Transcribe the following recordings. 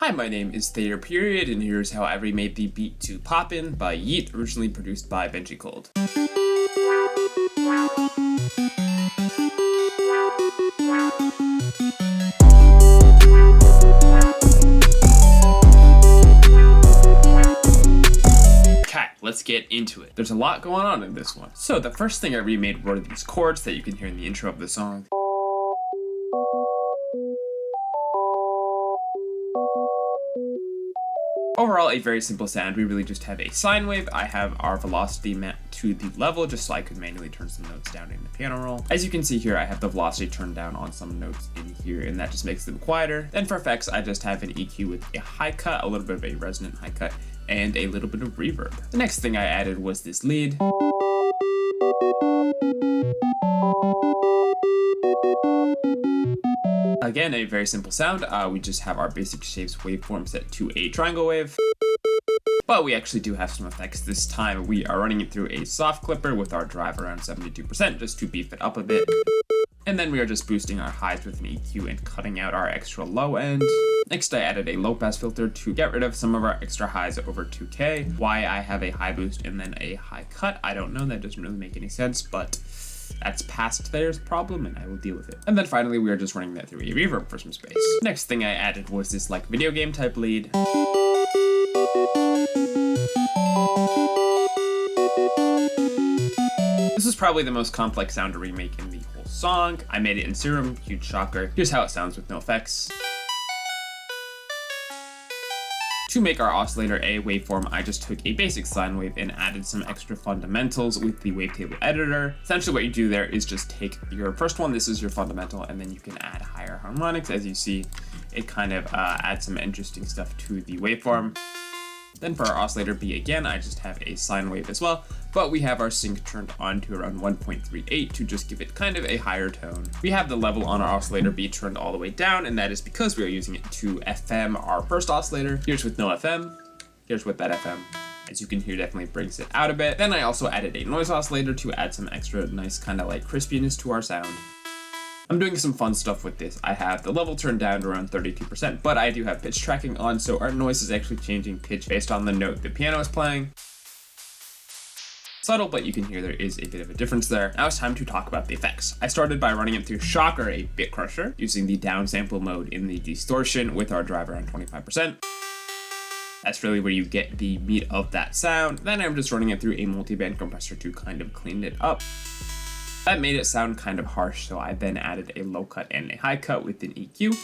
Hi, my name is Thayer Period, and here's how I remade the beat to Poppin by Yeat, originally produced by Benjicold. Okay, let's get into it. There's a lot going on in this one. So the first thing I remade were these chords that you can hear in the intro of the song. Overall, a very simple sound. We really just have a sine wave. I have our velocity mapped to the level just so I could manually turn some notes down in the piano roll. As you can see here, I have the velocity turned down on some notes in here, and that just makes them quieter. Then for effects, I just have an EQ with a high cut, a little bit of a resonant high cut, and a little bit of reverb. The next thing I added was this lead. Again, a very simple sound. We just have our basic shapes waveform set to a triangle wave. But we actually do have some effects this time. We are running it through a soft clipper with our drive around 72% just to beef it up a bit. And then we are just boosting our highs with an EQ and cutting out our extra low end. Next, I added a low pass filter to get rid of some of our extra highs over 2K. Why I have a high boost and then a high cut, I don't know. That doesn't really make any sense, but that's past Thayer's problem and I will deal with it. And then finally, we are just running that through a reverb for some space. Next thing I added was this like video game type lead. This is probably the most complex sound to remake in the whole song. I made it in Serum, huge shocker. Here's how it sounds with no effects. To make our oscillator a waveform, I just took a basic sine wave and added some extra fundamentals with the wavetable editor. Essentially what you do there is just take your first one, this is your fundamental, and then you can add higher harmonics. As you see, it kind of adds some interesting stuff to the waveform. Then for our oscillator B again, I just have a sine wave as well, but we have our sync turned on to around 1.38 to just give it kind of a higher tone. We have the level on our oscillator B turned all the way down, and that is because we are using it to FM our first oscillator. Here's with no FM, here's with that FM. As you can hear, definitely brings it out a bit. Then I also added a noise oscillator to add some extra nice kind of like crispiness to our sound. I'm doing some fun stuff with this. I have the level turned down to around 32%, but I do have pitch tracking on, so our noise is actually changing pitch based on the note the piano is playing. Subtle, but you can hear there is a bit of a difference there. Now it's time to talk about the effects. I started by running it through Shocker, a bit crusher, using the downsample mode in the distortion with our drive around 25%. That's really where you get the meat of that sound. Then I'm just running it through a multiband compressor to kind of clean it up. That made it sound kind of harsh, so I then added a low cut and a high cut with an EQ.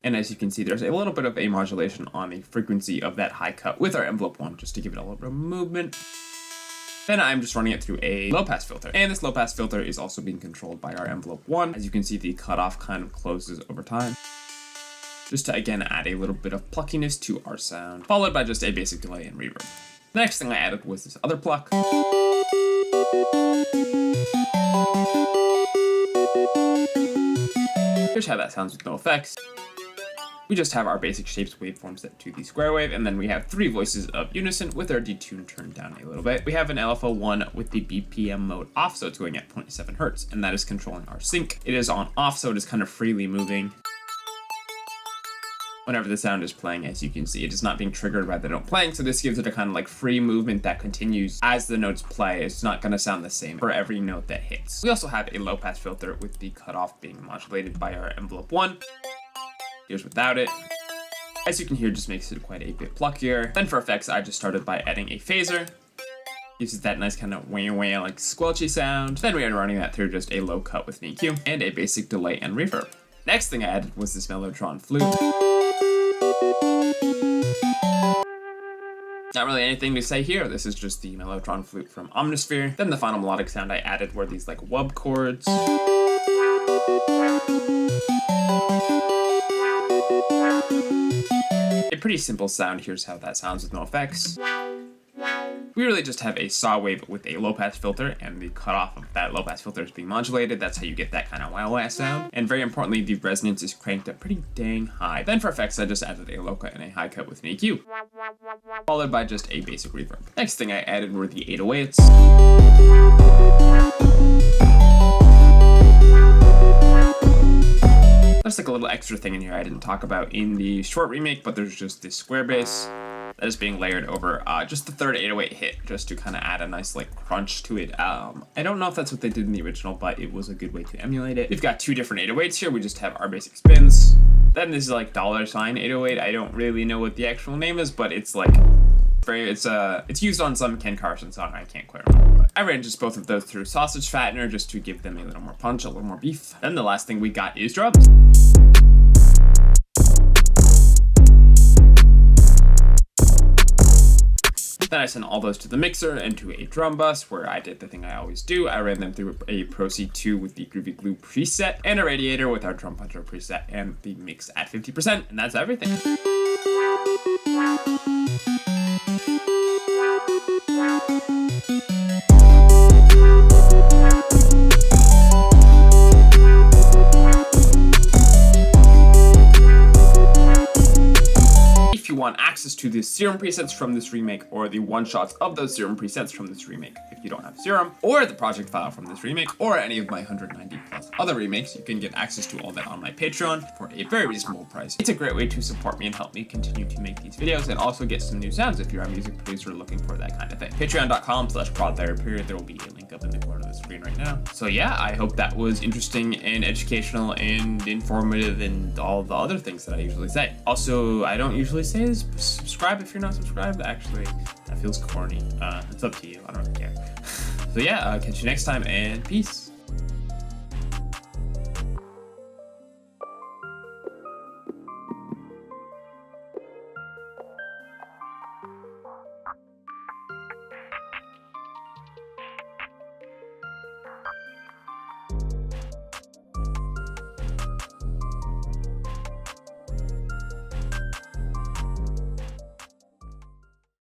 And as you can see, there's a little bit of a modulation on the frequency of that high cut with our envelope one, just to give it a little bit of movement. Then I'm just running it through a low pass filter. And this low pass filter is also being controlled by our envelope one. As you can see, the cutoff kind of closes over time, just to again add a little bit of pluckiness to our sound, followed by just a basic delay and reverb. The next thing I added was this other pluck. Here's how that sounds with no effects. We just have our basic shapes waveform set to the square wave, and then we have 3 voices of unison with our detune turned down a little bit. We have an LFO1 with the BPM mode off, so it's going at 0.7 hertz, and that is controlling our sync. It is on off, so it is kind of freely moving whenever the sound is playing. As you can see, it is not being triggered by the note playing, so this gives it a kind of like free movement that continues as the notes play. It's not going to sound the same for every note that hits. We also have a low pass filter with the cutoff being modulated by our envelope one. Here's without it. As you can hear, just makes it quite a bit pluckier. Then for effects, I just started by adding a phaser. Gives it that nice kind of wah wah like squelchy sound. Then we are running that through just a low cut with an EQ and a basic delay and reverb. Next thing I added was this Mellotron flute. Not really anything to say here. This is just the Mellotron flute from Omnisphere. Then the final melodic sound I added were these like wub chords. A pretty simple sound. Here's how that sounds with no effects. We really just have a saw wave with a low pass filter, and the cutoff of that low pass filter is being modulated. That's how you get that kind of wow wow sound. And very importantly, the resonance is cranked up pretty dang high. Then for effects, I just added a low cut and a high cut with an EQ, followed by just a basic reverb. Next thing I added were the 808s. There's like a little extra thing in here I didn't talk about in the short remake, but there's just this square bass that is being layered over just the third 808 hit, just to kind of add a nice like crunch to it. I don't know if that's what they did in the original, but it was a good way to emulate it. We've got two different 808s here. We just have our basic spins. Then this is like $808. I don't really know what the actual name is, but it's like it's used on some Ken Carson song. I can't quite remember. But I ran just both of those through sausage fattener just to give them a little more punch, a little more beef. Then the last thing we got is drums. Then I sent all those to the mixer and to a drum bus where I did the thing I always do. I ran them through a Pro C2 with the Groovy Glue preset and a radiator with our drum puncher preset and the mix at 50%. And that's everything. If you want access to the Serum presets from this remake, or the one-shots of those Serum presets from this remake if you don't have Serum, or the project file from this remake, or any of my 190 plus other remakes, you can get access to all that on my Patreon for a very reasonable price. It's a great way to support me and help me continue to make these videos, and also get some new sounds if you're a music producer looking for that kind of thing. Patreon.com/prodtherapy. There will be a link up in the corner of the screen right now. So yeah, I hope that was interesting and educational and informative and all the other things that I usually say. Also, I don't usually say is subscribe if you're not subscribed. Actually, that feels corny. It's up to you. I don't really care. So yeah, catch you next time and peace.